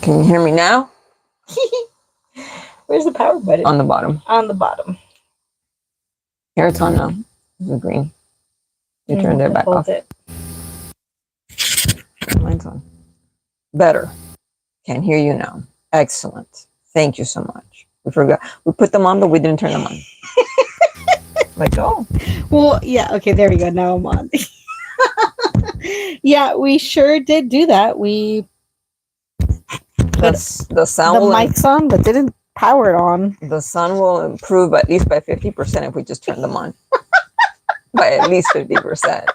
Can you hear me now? Where's the power button? On the bottom. On the bottom. Here it's on now. It's green. You turned it back off. Mine's on. Better. Can hear you now. Excellent. Thank you so much. We forgot. We put them on, but we didn't turn them on. Like, oh. Well, yeah. Okay, there we go. Now I'm on. Yeah, we sure did do that. We put the sound the mics on, but didn't power it on. The sound will improve at least by 50% if we just turn them on. By at least 50%.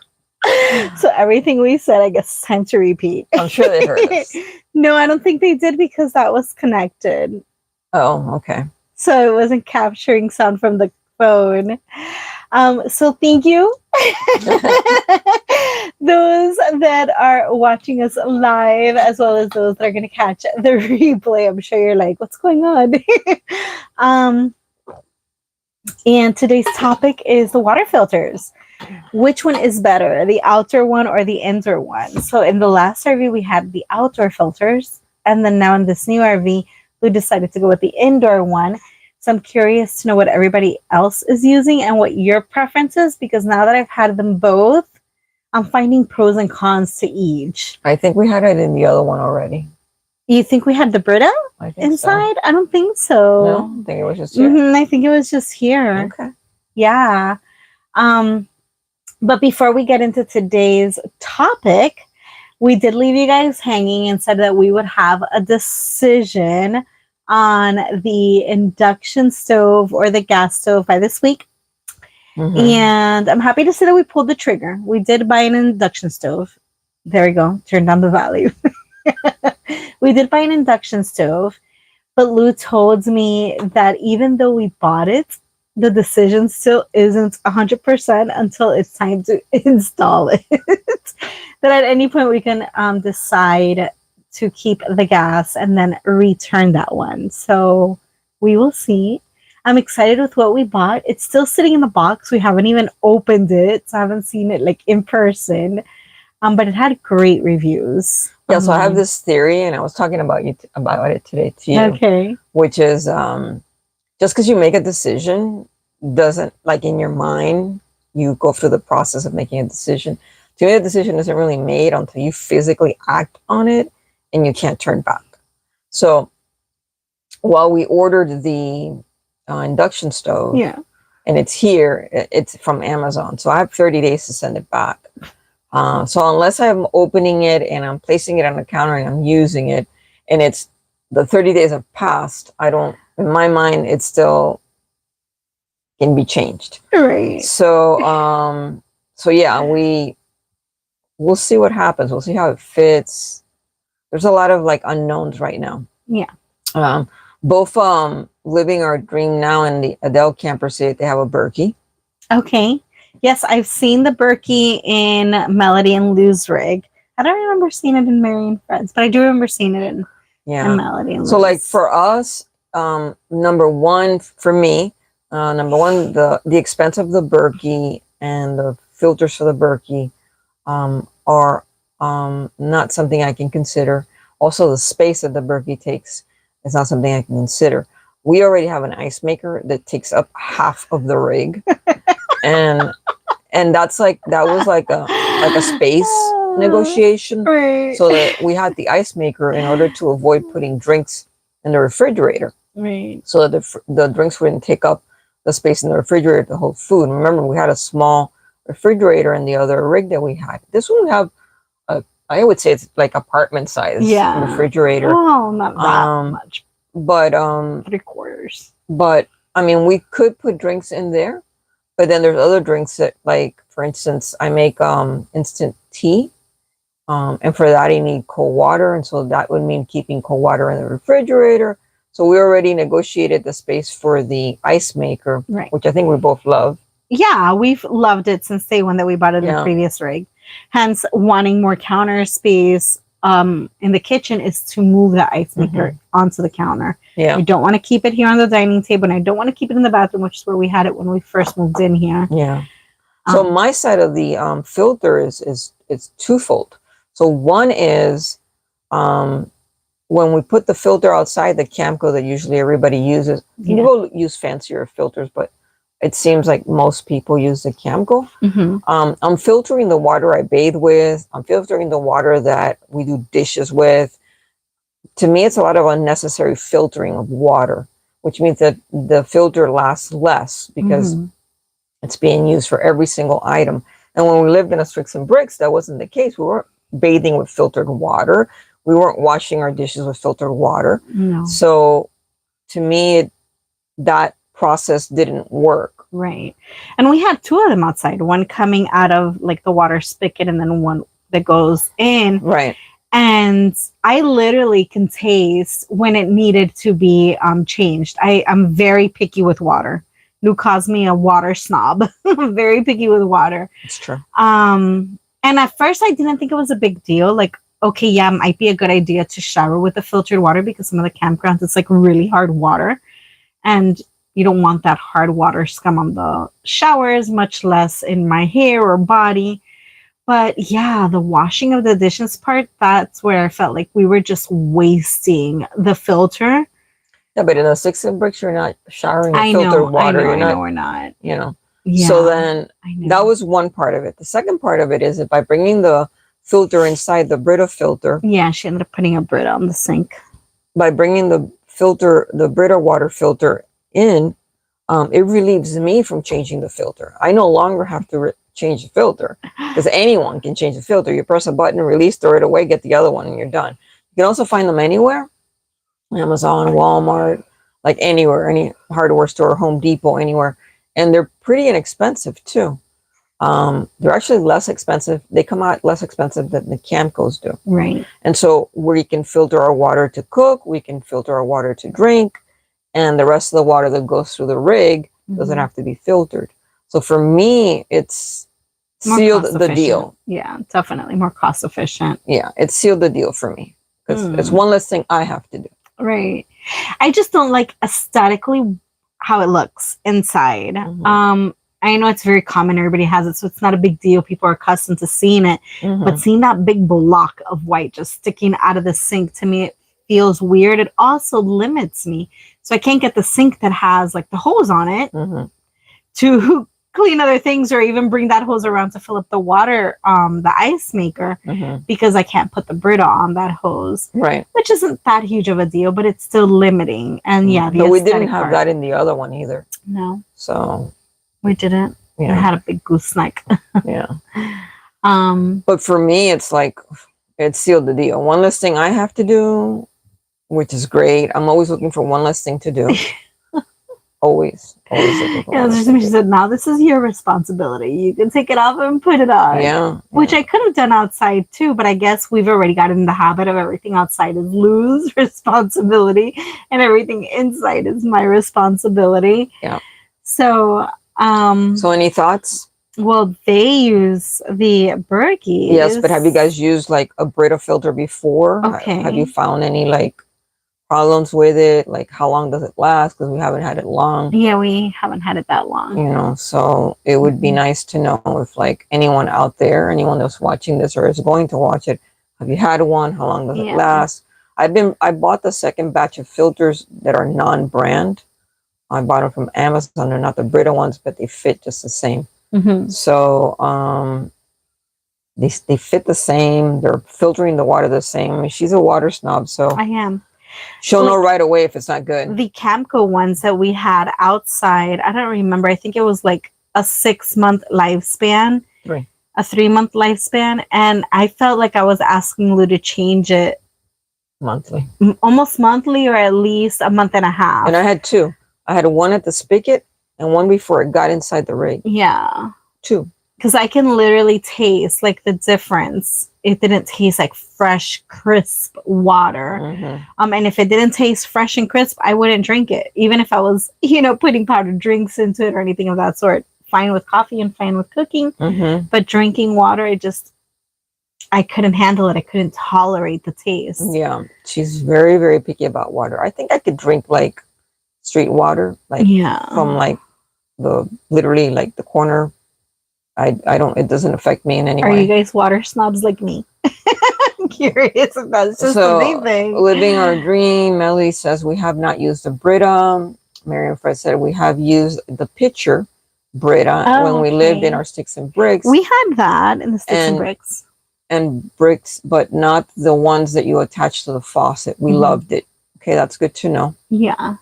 So everything we said, I guess, it's time to repeat. I'm sure they heard us. No, I don't think they did because that was connected. Oh, okay. So it wasn't capturing sound from the phone. So thank you. Those that are watching us live, as well as those that are going to catch the replay. I'm sure you're like, what's going on? And today's topic is the water filters. Which one is better, the outer one or the indoor one? So in the last RV, we had the outdoor filters. And then now in this new RV, we decided to go with the indoor one. So I'm curious to know what everybody else is using and what your preference is, because now that I've had them both, I'm finding pros and cons to each. I think we had it in the other one already. You think we had the Brita inside? So. I don't think so. No, I think it was just here. I think it was just here. Okay. Yeah. But before we get into today's topic, we did leave you guys hanging and said that we would have a decision on the induction stove or the gas stove by this week. And I'm happy to say that we pulled the trigger. We did buy an induction stove. There we go. Turn down the volume. We did buy an induction stove, but Lou told me that even though we bought it, the decision still isn't 100% until it's time to install it. That at any point we can decide to keep the gas and then return that one. So we will see. I'm excited with what we bought. It's still sitting in the box. We haven't even opened it, so I haven't seen it like in person. But it had great reviews. Yeah, so I have this theory, and I was talking about it today to you. Okay. Which is just because you make a decision doesn't, like in your mind, you go through the process of making a decision. To me, the decision isn't really made until you physically act on it and you can't turn back. So while we ordered the induction stove, and it's here, it's from Amazon. So I have 30 days to send it back. So unless I'm opening it and I'm placing it on the counter and I'm using it, and it's the 30 days have passed, in my mind, it still can be changed. Right. So, yeah, we'll see what happens. We'll see how it fits. There's a lot of like unknowns right now. Yeah. Both Living Our Dream Now and the Adele camper say they have a Berkey. Okay. Yes, I've seen the Berkey in Melody and Lou's rig. I don't remember seeing it in Mary and Friends, but I do remember seeing it in Melody and Lou's. So like for us, number one, the expense of the Berkey and the filters for the Berkey are not something I can consider. Also, the space that the Berkey takes is not something I can consider. We already have an ice maker that takes up half of the rig. and that was like a space negotiation. Right. So that we had the ice maker in order to avoid putting drinks in the refrigerator. Right. So that the drinks wouldn't take up the space in the refrigerator to hold food. Remember, we had a small refrigerator in the other rig that we had. This one we have I would say it's like apartment size refrigerator. Oh, not that much. But 3/4. But I mean, we could put drinks in there, but then there's other drinks that, like, for instance, I make instant tea, and for that you need cold water, and so that would mean keeping cold water in the refrigerator. So we already negotiated the space for the ice maker, which I think we both love. Yeah, we've loved it since day one that we bought it in the previous rig. Hence, wanting more counter space in the kitchen is to move the ice maker onto the counter. Yeah. I don't want to keep it here on the dining table, and I don't want to keep it in the bathroom, which is where we had it when we first moved in here. Yeah. So my side of the filter is twofold. So one is when we put the filter outside, the Camco that usually everybody uses, people use fancier filters, but it seems like most people use the Camco. I'm filtering the water I bathe with. I'm filtering the water that we do dishes with. To me, it's a lot of unnecessary filtering of water, which means that the filter lasts less because it's being used for every single item. And when we lived in a Sticks and Bricks, that wasn't the case. We weren't bathing with filtered water. We weren't washing our dishes with filtered water. No. So to me, that process didn't work. Right. And we had two of them outside, one coming out of like the water spigot and then one that goes in. Right. And I literally can taste when it needed to be changed. I'm very picky with water. Lou calls me a water snob. I'm very picky with water. It's true. And at first I didn't think it was a big deal. Like, okay, yeah, it might be a good idea to shower with the filtered water because some of the campgrounds, it's like really hard water. And you don't want that hard water scum on the showers, much less in my hair or body. But yeah, the washing of the dishes part, that's where I felt like we were just wasting the filter. Yeah, but in the Sticks and Bricks, you're not showering with filtered water. I know, we're not. You know. Yeah, so then that was one part of it. The second part of it is that by bringing the filter inside the Brita filter. Yeah, she ended up putting a Brita on the sink. By bringing the filter, the Brita water filter in, it relieves me from changing the filter. I no longer have to change the filter because anyone can change the filter. You press a button, release, throw it away, get the other one, and you're done. You can also find them anywhere. Amazon, Walmart, like anywhere, any hardware store, Home Depot, anywhere. And they're pretty inexpensive too. They're actually less expensive. They come out less expensive than the Camcos do. Right. And so we can filter our water to cook, we can filter our water to drink, and the rest of the water that goes through the rig doesn't have to be filtered. So for me, it's more sealed the deal. Yeah, definitely more cost efficient. Yeah, it's sealed the deal for me because it's one less thing I have to do. Right. I just don't like aesthetically how it looks inside. I know it's very common. Everybody has it. So it's not a big deal. People are accustomed to seeing it. But seeing that big block of white just sticking out of the sink, to me, it feels weird. It also limits me. So I can't get the sink that has like the hose on it to clean other things or even bring that hose around to fill up the water, the ice maker, because I can't put the Brita on that hose. Right. Which isn't that huge of a deal, but it's still limiting. And yeah, but we didn't have that in the other one either. No. So we didn't. Yeah. I had a big gooseneck. Yeah. But for me, it's like it sealed the deal. One less thing I have to do, which is great. I'm always looking for one less thing to do. Always looking for one. She said, now this is your responsibility. You can take it off and put it on. Yeah. Which I could have done outside too, but I guess we've already gotten in the habit of everything outside is Lou's responsibility and everything inside is my responsibility. Yeah. So so any thoughts? Well, they use the Berkey's. Yes, but have you guys used like a Brita filter before? Okay. Have you found any like problems with it? Like how long does it last? Because we haven't had it long. Yeah, we haven't had it that long. You know, so it would be nice to know if like anyone out there, anyone that's watching this or is going to watch it, have you had one? How long does it last? I bought the second batch of filters that are non-brand. I bought them from Amazon. They're not the Brita ones, but they fit just the same. So they fit the same. They're filtering the water the same. I mean, she's a water snob, so I am. She'll know right away if it's not good. The Camco ones that we had outside, I don't remember. I think it was like a 6-month lifespan. A 3-month lifespan. And I felt like I was asking Lou to change it monthly. Almost monthly or at least a month and a half. And I had two. I had one at the spigot and one before it got inside the rig. Yeah. Two. Because I can literally taste like the difference. It didn't taste like fresh, crisp water. And if it didn't taste fresh and crisp, I wouldn't drink it. Even if I was, putting powdered drinks into it or anything of that sort. Fine with coffee and fine with cooking. But drinking water, I couldn't handle it. I couldn't tolerate the taste. Yeah. She's very, very picky about water. I think I could drink like street water, like from like literally like the corner. I don't, it doesn't affect me in any way. Are you guys water snobs like me? curious if that's just the same thing. Living our dream. Melly says we have not used the Brita. Mary and Fred said we have used the pitcher Brita when we lived in our sticks and bricks. We had that in the sticks and bricks. And bricks, but not the ones that you attach to the faucet. We loved it. Okay, that's good to know. Yeah.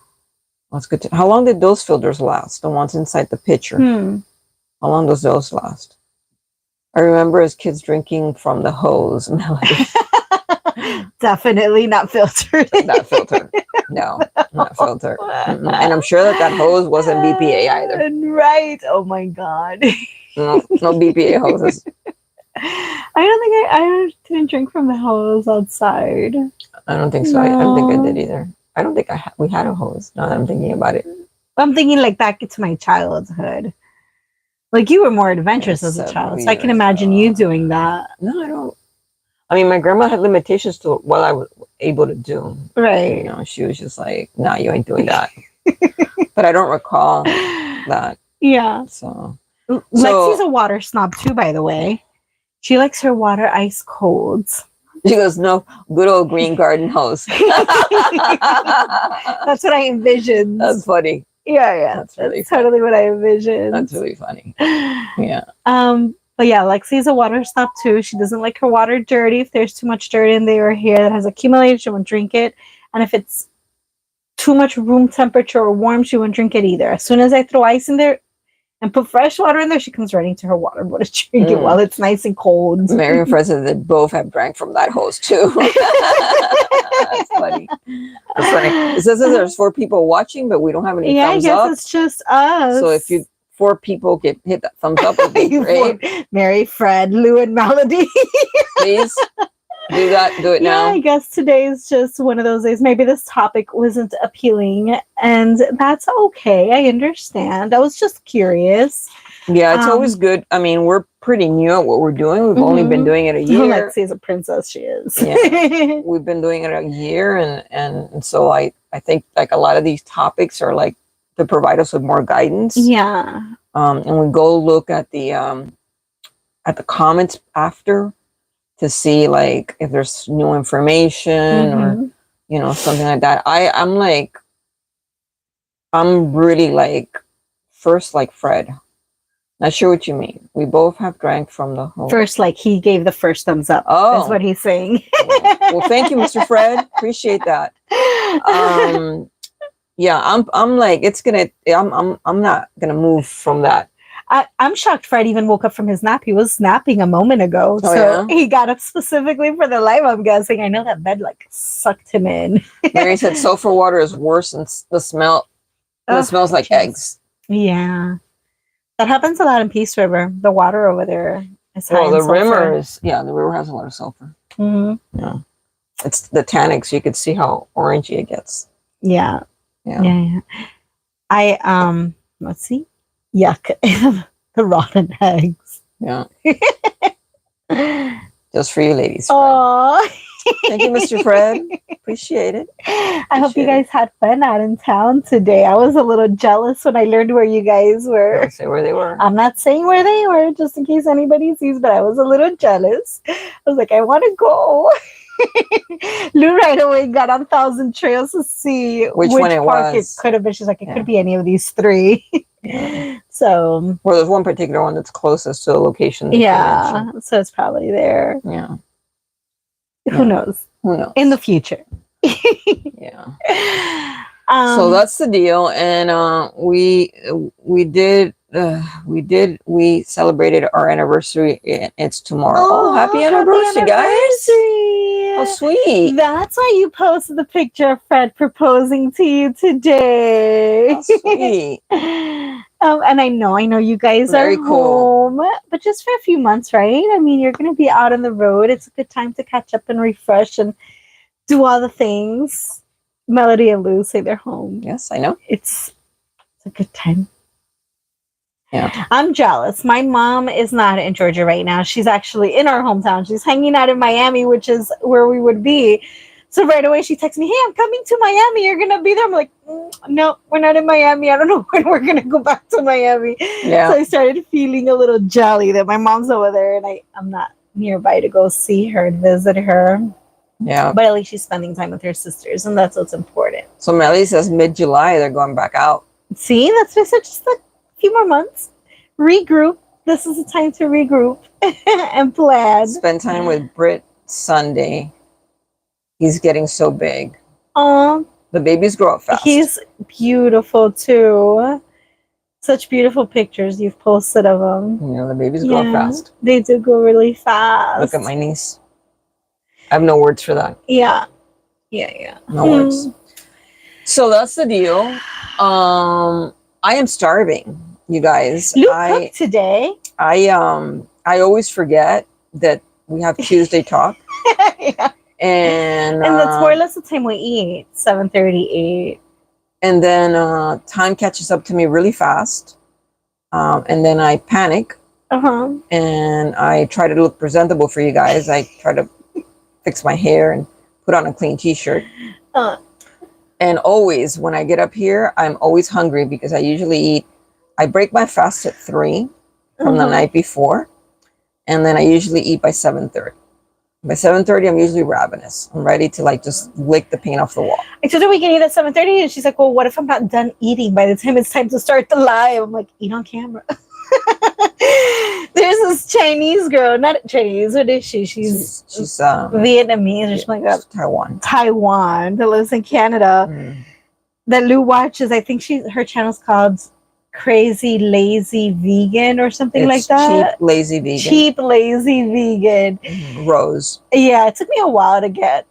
That's good to. How long did those filters last? The ones inside the pitcher. How long does those last? I remember as kids drinking from the hose. Definitely not filtered. Not filtered. No, not filtered. And I'm sure that hose wasn't BPA either. Right. Oh my God. No BPA hoses. I didn't drink from the hose outside. I don't think so. No. I don't think I did either. I don't think we had a hose. Now that I'm thinking about it. I'm thinking like back into my childhood. Like you were more adventurous as a child, so I can imagine you doing that. No, I don't. I mean, my grandma had limitations to what I was able to do. Right. You know, she was just like, "No, you ain't doing that." But I don't recall that. Yeah. So Lexi's a water snob too, by the way. She likes her water ice cold. She goes, "No, good old green garden hose." That's what I envisioned. That's funny. Yeah. That's really totally what I envisioned. That's really funny. Yeah. But yeah, Lexi's a water snob too. She doesn't like her water dirty. If there's too much dirt in there or here that has accumulated, she won't drink it. And if it's too much room temperature or warm, she won't drink it either. As soon as I throw ice in there and put fresh water in there, she comes running to her water bottle to drink it while it's nice and cold. Mary and Fred said that both have drank from that hose too. That's funny. That's funny. It says that there's 4 people watching, but we don't have any thumbs up. I guess it's just us. So if 4 people hit that thumbs up, would be great. Mary, Fred, Lou, and Melody. Please do that. Do it now. Yeah, I guess today's just one of those days. Maybe this topic wasn't appealing, and that's okay. I understand. I was just curious. Yeah, it's always good. I mean, we're pretty new at what we're doing. We've only been doing it a year. Lexi's a princess. She is. Yeah. We've been doing it a year, and so I think like a lot of these topics are like to provide us with more guidance. Yeah. And we go look at the comments after to see like if there's new information or something like that. I'm really like first like Fred. Not sure what you mean. We both have drank from the hose. First, like he gave the first thumbs up. Oh, that's what he's saying. Well, thank you, Mr. Fred. Appreciate that. Yeah, I'm like I'm not gonna move from that. I'm shocked Fred even woke up from his nap. He was napping a moment ago. He got up specifically for the live, I'm guessing. I know that bed like sucked him in. Mary said sulfur water is worse than the smell. It smells like eggs. Yeah. That happens a lot in Peace River. The water over there is high in sulfur. The river has a lot of sulfur. Yeah. It's the tannic, so you can see how orangey it gets. Yeah. I let's see. Yuck. The rotten eggs. Yeah. Just for you ladies. Oh. Thank you, Mr. Fred. Appreciate it. I hope you guys had fun out in town today. I was a little jealous when I learned where you guys were. Don't say where they were. I'm not saying where they were, just in case anybody sees, but I was a little jealous. I was like, I want to go. Lou right away got on Thousand Trails to see which one it park was. It could have been. She's like, it could be any of these 3. So, well, there's one particular one that's closest to the location. Yeah, so it's probably there. Yeah. Who knows? Who knows? In the future. Yeah. So that's the deal, and we celebrated our anniversary. It's tomorrow. Oh, happy anniversary, guys! How sweet! That's why you posted the picture of Fred proposing to you today. How sweet! And I know you guys are home, but just for a few months, right? I mean, you're going to be out on the road. It's a good time to catch up and refresh and do all the things. Melody and Lou say they're home. Yes, I know. It's a good time. Yeah. I'm jealous. My mom is not in Georgia right now. She's actually in our hometown. She's hanging out in Miami, which is where we would be. So right away she texts me, hey, I'm coming to Miami. You're going to be there. I'm like, no, we're not in Miami. I don't know when we're going to go back to Miami. Yeah. So I started feeling a little jelly that my mom's over there and I'm not nearby to go see her and visit her. Yeah. But at least she's spending time with her sisters, and that's what's important. So Melly says mid-July they're going back out. See, that's just a few more months. Regroup. This is the time to regroup and plan. Spend time with Britt Sunday. He's getting so big. The babies grow up fast. He's beautiful too. Such beautiful pictures you've posted of him. The babies grow up fast. They do go really fast. Look at my niece. I have no words for that. Yeah. No words. So that's the deal. I am starving, you guys. Luke cooked today. I always forget that we have Tuesday talk. Yeah. And that's more or less the time we eat, 7:38. And then time catches up to me really fast. And then I panic. And I try to look presentable for you guys. I try to fix my hair and put on a clean t-shirt. And always when I get up here, I'm always hungry because I break my fast at 3 from the night before. And then I usually eat by 7:30. By 7:30, I'm usually ravenous. I'm ready to just lick the paint off the wall. I told her we can eat at 7:30, and she's like, well, what if I'm not done eating by the time it's time to start the live? I'm like, eat on camera. There's this Chinese girl, not Chinese, what is she? She's Vietnamese, or something like that. Taiwan, that lives in Canada. That Lou watches. I think her channel's called Crazy Lazy Vegan or something like that. Cheap Lazy Vegan. Cheap Lazy Vegan. Rose. Yeah, it took me a while to get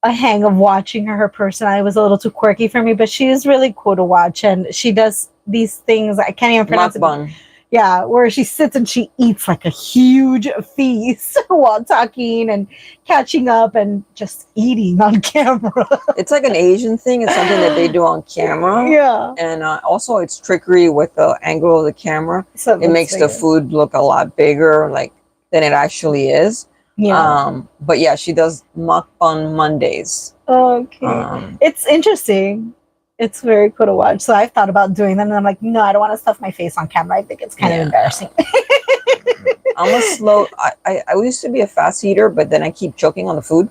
a hang of watching her. Her personality was a little too quirky for me, but she is really cool to watch, and she does these things I can't even pronounce it. Yeah, where she sits and she eats like a huge feast while talking and catching up and just eating on camera. It's like an Asian thing. It's something that they do on camera. Yeah. And also it's trickery with the angle of the camera. So it makes the food look a lot bigger than it actually is. Yeah. But yeah, she does mukbang Mondays. Okay. It's interesting. It's very cool to watch. So I've thought about doing them, and I'm like, no, I don't want to stuff my face on camera. I think it's kind of embarrassing. I'm a slow. I used to be a fast eater, but then I keep choking on the food.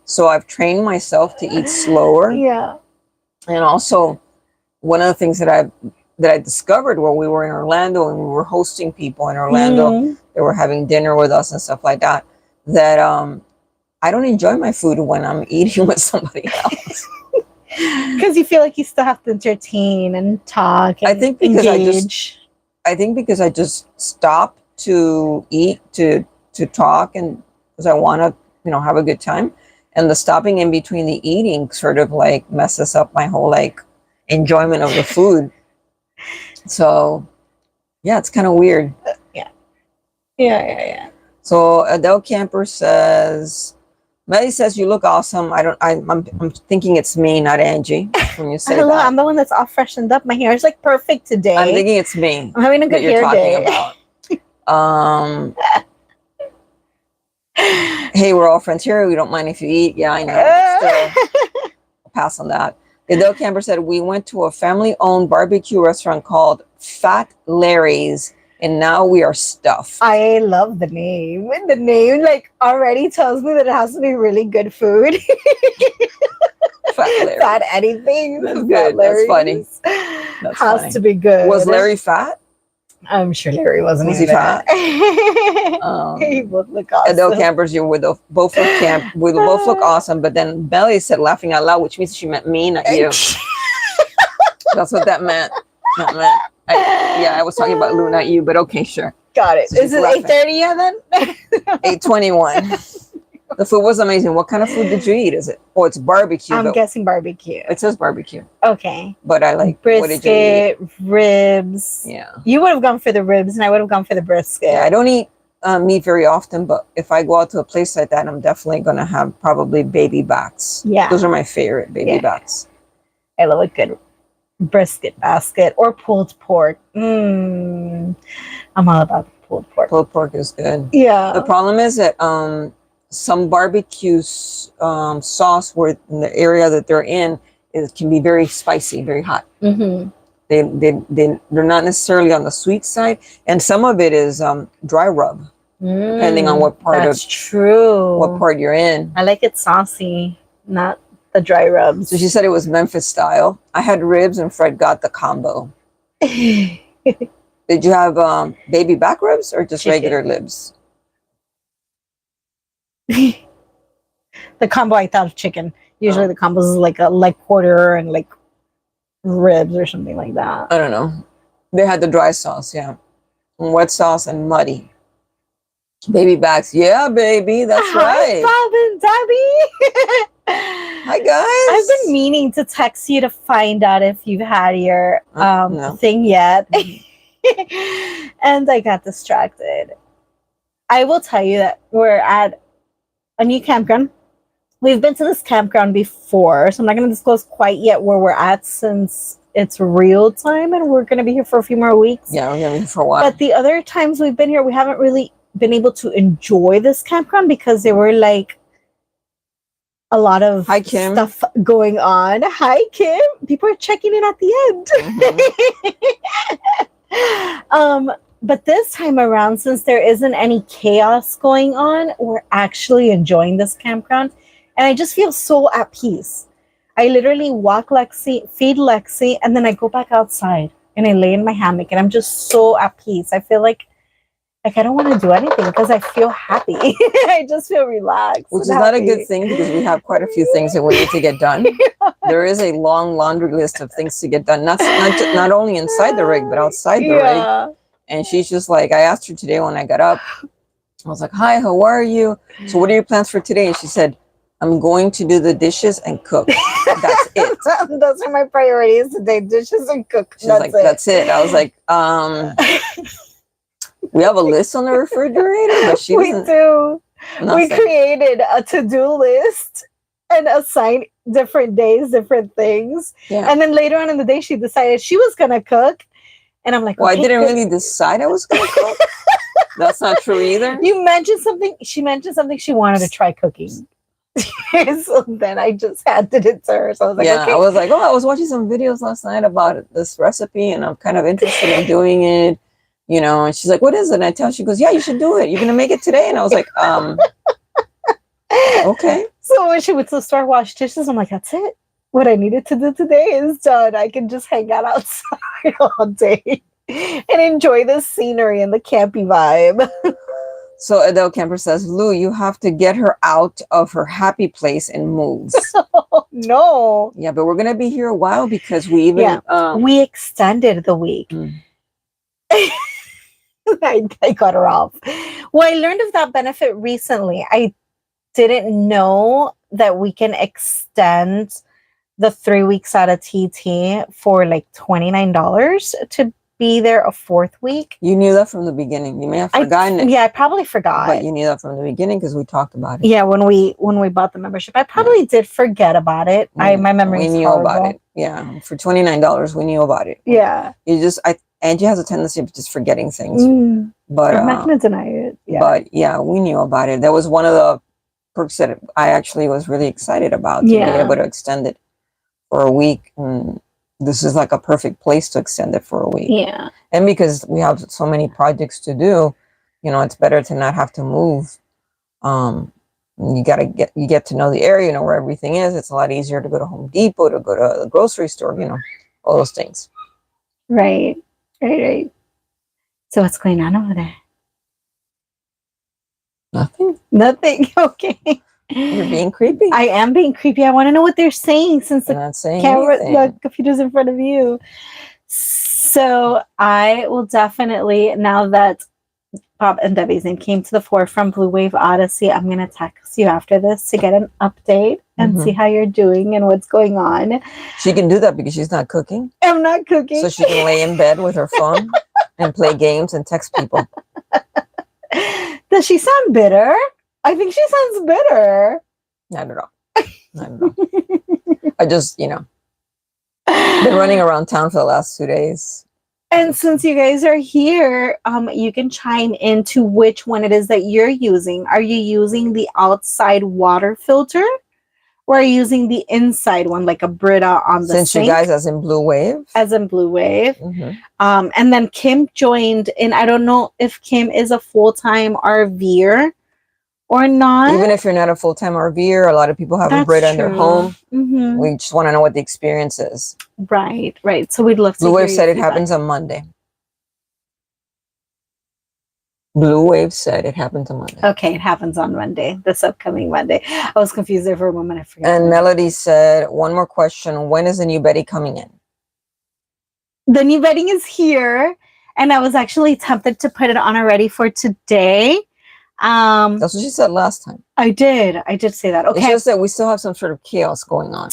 So I've trained myself to eat slower. Yeah. And also, one of the things that I discovered when we were in Orlando and we were hosting people in Orlando, they were having dinner with us and stuff like that. That I don't enjoy my food when I'm eating with somebody else. Because you feel like you still have to entertain and talk and engage. I think because I just stop to eat, to talk, and because I want to, have a good time. And the stopping in between the eating sort of messes up my whole enjoyment of the food. So yeah, it's kind of weird. Yeah. So Adele Camper says, Melly says, you look awesome. I'm thinking it's me, not Angie, when you say Hello, that. I'm the one that's all freshened up. My hair is perfect today. I'm thinking it's me. I'm having a good hair day. Hey, we're all friends here. We don't mind if you eat. Yeah, I know. Still, I'll pass on that. Adele Camper said, we went to a family-owned barbecue restaurant called Fat Larry's. And now we are stuffed. I love the name. The name already tells me that it has to be really good food. Fat anything. That's good. That's funny. Has to be good. Was Larry fat? I'm sure Larry wasn't. Was he fat? He would look awesome. Adele Campers, you would both look awesome. But then Belly said laughing out loud, which means she meant me, not you. That's what that meant. I was talking about Lou, not you, but okay, sure. Got it. So is it 8:30 yet then? 8:21. The food was amazing. What kind of food did you eat? Is it? Oh, it's barbecue. I'm guessing barbecue. It says barbecue. Okay. But I like brisket, ribs. Yeah. You would have gone for the ribs, and I would have gone for the brisket. Yeah, I don't eat meat very often, but if I go out to a place like that, I'm definitely going to have probably baby backs. Yeah. Those are my favorite, baby backs. I love a good brisket basket or pulled pork. I'm all about pulled pork. Pulled pork is good. Yeah. The problem is that some barbecue sauce, where in the area that they're in, it can be very spicy, very hot. Mm-hmm. They're not necessarily on the sweet side, and some of it is dry rub. depending on what part that's true. what part you're in. I like it saucy, not the dry rubs. So she said it was Memphis style. I had ribs and Fred got the combo. Did you have baby back ribs or just regular ribs? The combo, I thought of chicken. Usually the combos is like a leg quarter and like ribs or something like that. I don't know. They had the dry sauce, yeah. And wet sauce and muddy. Baby backs, yeah, baby, that's right. Bob and Debbie. Hi, guys. I've been meaning to text you to find out if you've had your no. thing yet. And I got distracted. I will tell you that we're at a new campground. We've been to this campground before, so I'm not going to disclose quite yet where we're at since it's real time and we're going to be here for a few more weeks. Yeah, we're going to be here for a while. But the other times we've been here, we haven't really been able to enjoy this campground because there were like a lot of stuff going on. Hi, Kim. People are checking in at the end. But this time around, since there isn't any chaos going on, we're actually enjoying this campground. And I just feel so at peace. I literally walk Lexi, feed Lexi, and then I go back outside and I lay in my hammock and I'm just so at peace. I feel like I don't want to do anything because I feel happy. I just feel relaxed. Which is not a good thing because we have quite a few things that we need to get done. There is a long laundry list of things to get done. Not only inside the rig, but outside the rig. And she's just like, I asked her today when I got up. I was like, hi, how are you? So what are your plans for today? And she said, I'm going to do the dishes and cook. That's it. Those are my priorities today, dishes and cook. She's like, that's it. I was like, we have a list on the refrigerator, but we do. We created a to-do list and assigned different days, different things. Yeah. And then later on in the day, she decided she was going to cook. And I'm like, well, okay, I didn't really decide I was going to cook. That's not true either. You mentioned something. She mentioned something she wanted to try cooking. So then I just handed it to her. So I was like, yeah, okay. I was like, oh, I was watching some videos last night about this recipe and I'm kind of interested in doing it. You know, and she's like, what is it? And I tell her, she goes, yeah, you should do it. You're going to make it today. And I was like, okay. So when she would to the store wash dishes, I'm like, that's it. What I needed to do today is done. I can just hang out outside all day and enjoy the scenery and the campy vibe. So Adele Kemper says, Lou, you have to get her out of her happy place and move. Oh, no. Yeah, but we're going to be here a while because we even... we extended the week. I got her off. Well, I learned of that benefit recently. I didn't know that we can extend the 3 weeks out of TT for like $29 to be there a fourth week. You knew that from the beginning. You may have forgotten it. Yeah, I probably forgot. But you knew that from the beginning because we talked about it. Yeah, when we bought the membership, I probably did forget about it. My memory is horrible. About it. Yeah, for $29, we knew about it. Yeah, Angie has a tendency of just forgetting things. But I'm not going to deny it. Yeah. But yeah, we knew about it. That was one of the perks that I actually was really excited about. To be able to extend it for a week. And this is like a perfect place to extend it for a week. Yeah. And because we have so many projects to do, you know, it's better to not have to move. You get to know the area, you know where everything is. It's a lot easier to go to Home Depot, to go to the grocery store, you know, all those things. Right. So what's going on over there? Nothing. Okay. You're being creepy. I am being creepy. I want to know what they're saying since the computer's in front of you. So I will definitely, now that Bob and Debbie's name came to the forefront, Blue Wave Odyssey, I'm going to text you after this to get an update and see how you're doing and what's going on. She can do that because she's not cooking. I'm not cooking. So she can lay in bed with her phone and play games and text people. Does she sound bitter? I think she sounds bitter. Not at all. I just, you know, been running around town for the last 2 days. And since you guys are here, you can chime into which one it is that you're using. Are you using the outside water filter? we're using the inside one, like a Brita on the Since sink. you guys, as in Blue Wave. As in Blue Wave. And then Kim joined, and I don't know if Kim is a full-time RVer or not. Even if you're not a full-time RVer, a lot of people have a Brita in their home. We just want to know what the experience is. Right. So we'd love to Blue Wave said it happens on Monday. Blue Wave said it happens on Monday. Okay, it happens on Monday, this upcoming Monday. I was confused there for a moment. I forgot. And Melody said, one more question. When is the new bedding coming in? The new bedding is here, and I was actually tempted to put it on already for today. That's what she said last time. I did say that. Okay. It's just that we still have some sort of chaos going on.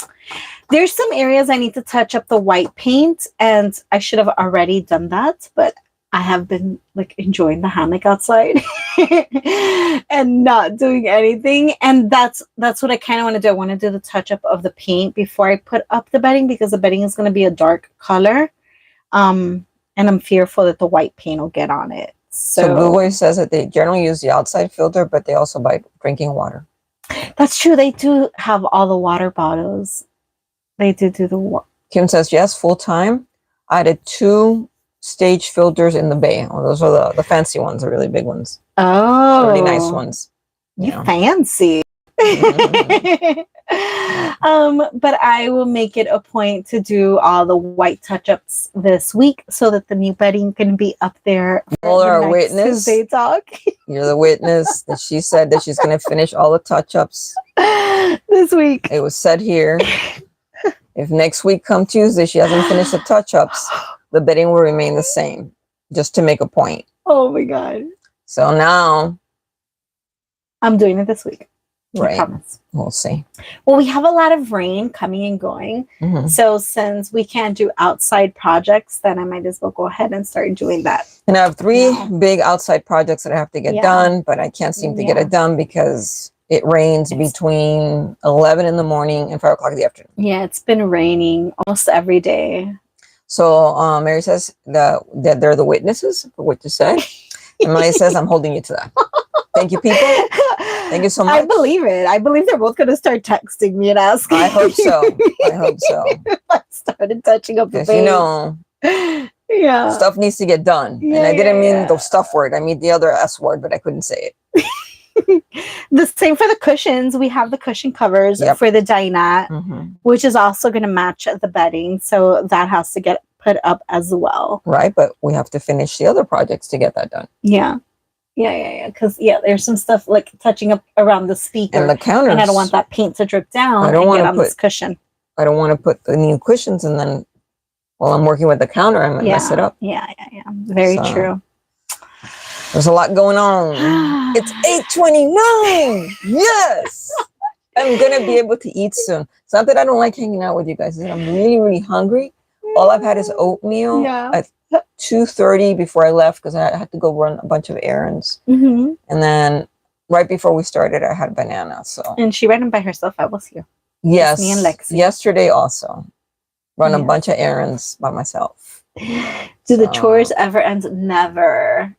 There's some areas I need to touch up the white paint, and I should have already done that, but I have been like enjoying the hammock outside and not doing anything. And that's what I kind of want to do. I want to do the touch up of the paint before I put up the bedding, because the bedding is going to be a dark color. And I'm fearful that the white paint will get on it. So Blue Wave says that they generally use the outside filter, but they also buy drinking water. That's true. They do have all the water bottles. They do the water. Kim says, yes, full time. I added 2 stage filters in the bay. Oh, those are the fancy ones, the really big ones. Oh, really nice ones. You fancy. But I will make it a point to do all the white touch-ups this week so that the new bedding can be up there. You're our witness. Tuesday talk. You're the witness that she said that she's going to finish all the touch-ups this week. It was said here. If next week come Tuesday she hasn't finished the touch-ups, the bedding will remain the same, just to make a point. Oh my God. So now I'm doing it this week. Right. We'll see. Well, we have a lot of rain coming and going. So since we can't do outside projects, then I might as well go ahead and start doing that. And I have 3 big outside projects that I have to get done, but I can't seem to get it done because it rains between 11 in the morning and 5 o'clock in the afternoon. Yeah, it's been raining almost every day. So Mary says that they're the witnesses for what you said. And Maya says, I'm holding you to that. Thank you, people. Thank you so much. I believe it. I believe they're both going to start texting me and asking. I hope so. I hope so. I started touching up the Because, you know, stuff needs to get done. And I didn't mean the stuff word. I mean the other S word, but I couldn't say it. The same for the cushions. We have the cushion covers for the dinette, which is also going to match the bedding. So that has to get put up as well. Right. But we have to finish the other projects to get that done. Yeah. Because there's some stuff like touching up around the speaker and the counters. And I don't want that paint to drip down. I don't want to put this cushion. I don't want to put the new cushions, and then while I'm working with the counter, I'm gonna mess it up. Yeah. Very true. There's a lot going on. It's 8:29. Yes. I'm going to be able to eat soon. It's not that I don't like hanging out with you guys. I'm really, really hungry. All I've had is oatmeal at 2:30 before I left because I had to go run a bunch of errands. And then right before we started, I had banana. And she ran them by herself. I was here. Yes. Me and Lexi. Yesterday also. Run a bunch of errands by myself. Do the chores ever end? Never.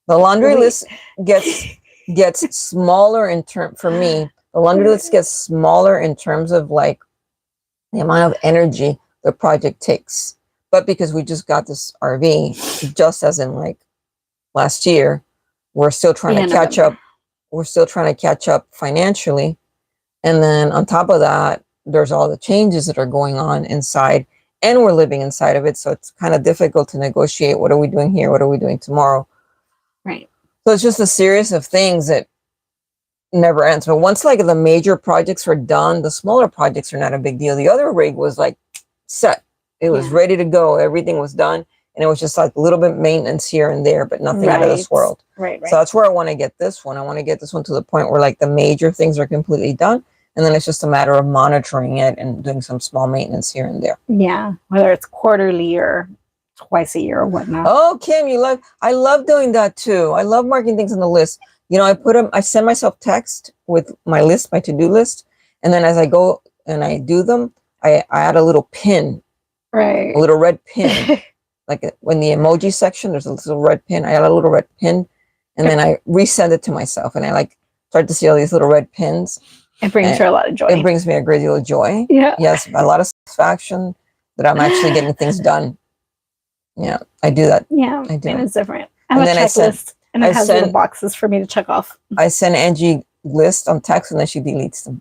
The laundry list gets smaller in for me. The laundry list gets smaller in terms of like the amount of energy the project takes. But because we just got this RV, just as in like last year, we're still trying to catch up. We're still trying to catch up financially. And then on top of that, there's all the changes that are going on inside, and we're living inside of it. So it's kind of difficult to negotiate. What are we doing here? What are we doing tomorrow? Right. So it's just a series of things that never ends. But once like the major projects are done, the smaller projects are not a big deal. The other rig was like set. It was ready to go. Everything was done. And it was just like a little bit maintenance here and there, but nothing out of this world. Right. So that's where I want to get this one. I want to get this one to the point where like the major things are completely done. And then it's just a matter of monitoring it and doing some small maintenance here and there. Yeah. Whether it's quarterly or twice a year or whatnot. Oh, Kim, I love doing that too. I love marking things on the list. You know, I send myself text with my list, my to-do list. And then as I go and I do them, I add a little pin. Right. A little red pin. Like in the emoji section, there's a little red pin. I add a little red pin and then I resend it to myself. And I like start to see all these little red pins. It brings her a lot of joy. It brings me a great deal of joy. Yeah. Yes, a lot of satisfaction that I'm actually getting things done. Yeah, I do that. Yeah, I do. and it's different. I have a checklist, and it has little boxes for me to check off. I send Angie lists on text, and then she deletes them.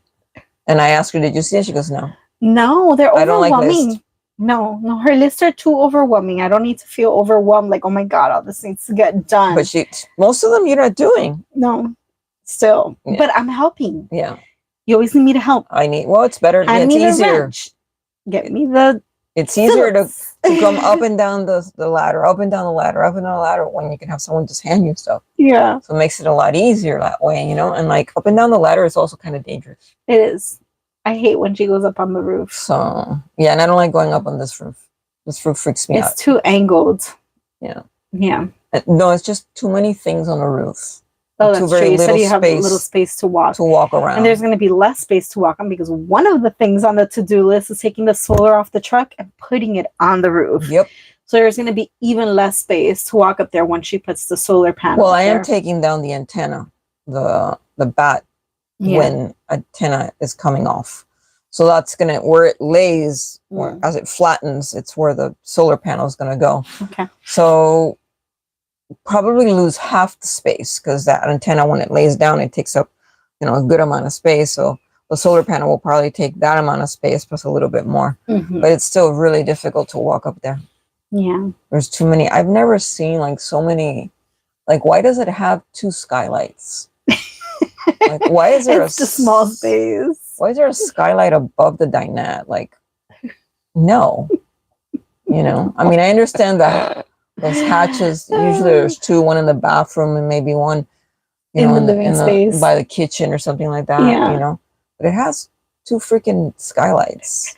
And I ask her, "Did you see it?" She goes, "No." No, they're overwhelming. I don't like lists. No, her lists are too overwhelming. I don't need to feel overwhelmed. Like, oh my god, all this needs to get done. But most of them you're not doing. No, still, but I'm helping. Yeah, you always need me to help. It's better. It's easier. Get me the. It's easier to come up and down the ladder, up and down the ladder when you can have someone just hand you stuff. Yeah. So it makes it a lot easier that way, and like up and down the ladder is also kind of dangerous. It is. I hate when she goes up on the roof. So yeah, and I don't like going up on this roof. This roof freaks me out. It's too angled. Yeah. Yeah. No, it's just too many things on the roof. Oh, that's true. You said you have a little space to walk. To walk around. And there's going to be less space to walk on because one of the things on the to-do list is taking the solar off the truck and putting it on the roof. Yep. So there's going to be even less space to walk up there once she puts the solar panel. Well, I am taking down the antenna, the bat when antenna is coming off. So that's going to, where it lays, as it flattens, it's where the solar panel is going to go. Okay. So probably lose half the space because that antenna, when it lays down, it takes up, a good amount of space. So the solar panel will probably take that amount of space plus a little bit more. Mm-hmm. But it's still really difficult to walk up there. Yeah. There's too many. I've never seen like so many. Like, why does it have 2 skylights? Like, why is there it's a small space? Why is there a skylight above the dinette? Like, no. I mean, I understand that those hatches, usually there's 2, one in the bathroom and maybe one, in the living space by the kitchen or something like that, But it has 2 freaking skylights.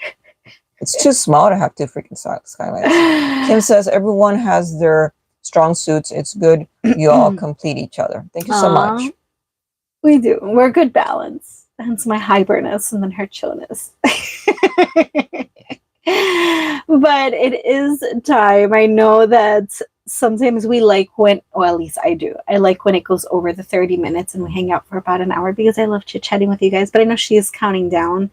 It's too small to have 2 freaking skylights. Kim says everyone has their strong suits. It's good. You all complete each other. Thank you so much. We do. We're a good balance. Hence my hyperness and then her chillness. But it is time. I know that sometimes we like when, well, at least I do. I like when it goes over the 30 minutes and we hang out for about an hour because I love chit-chatting with you guys. But I know she is counting down.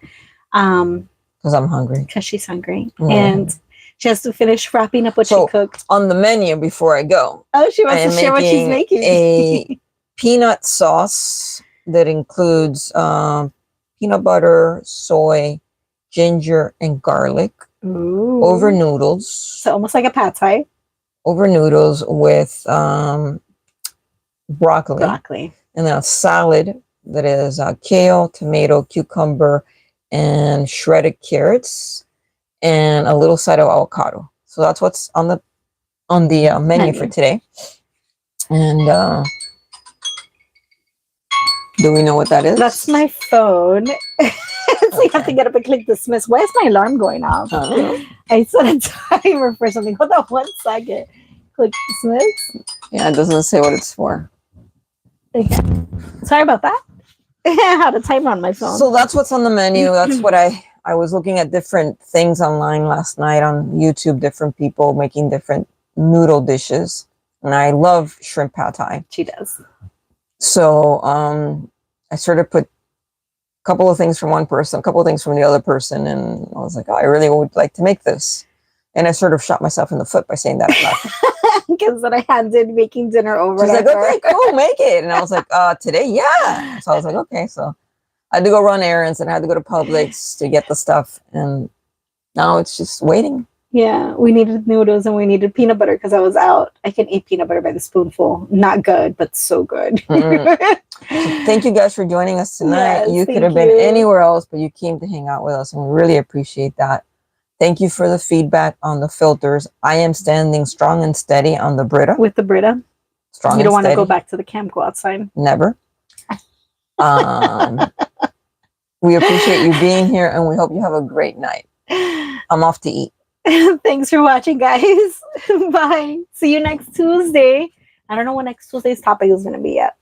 Because I'm hungry. Because she's hungry. Mm. And she has to finish wrapping up what she cooked. On the menu before I go. Oh, she wants to share what she's making. A peanut sauce that includes peanut butter, soy, ginger, and garlic. Ooh. Over noodles. So almost like a pad thai. Over noodles with broccoli. And then a salad that is kale, tomato, cucumber, and shredded carrots, and a little side of avocado. So that's what's on the menu for today. And do we know what that is? That's my phone. So you have to get up and click dismiss. Why is my alarm going off? I set a timer for something. Hold on 1 second. Click dismiss. Yeah, it doesn't say what it's for. Okay. Sorry about that. I had a timer on my phone. So that's what's on the menu. That's what I was looking at different things online last night on YouTube, different people making different noodle dishes. And I love shrimp pad thai. She does. So I sort of put a couple of things from one person, a couple of things from the other person. And I was like, I really would like to make this. And I sort of shot myself in the foot by saying that out loud. Because then I handed making dinner over. She's like, okay, cool, make it. And I was like, today, yeah. So I was like, okay. So I had to go run errands and I had to go to Publix to get the stuff. And now it's just waiting. Yeah, we needed noodles and we needed peanut butter because I was out. I can eat peanut butter by the spoonful. Not good, but so good. So thank you guys for joining us tonight. Yes, you could have been anywhere else, but you came to hang out with us, and we really appreciate that. Thank you for the feedback on the filters. I am standing strong and steady on the Brita. With the Brita? Strong You don't want to go back to the camp, go outside? Never. We appreciate you being here, and we hope you have a great night. I'm off to eat. Thanks for watching, guys. Bye. See you next Tuesday. I don't know what next Tuesday's topic is going to be yet.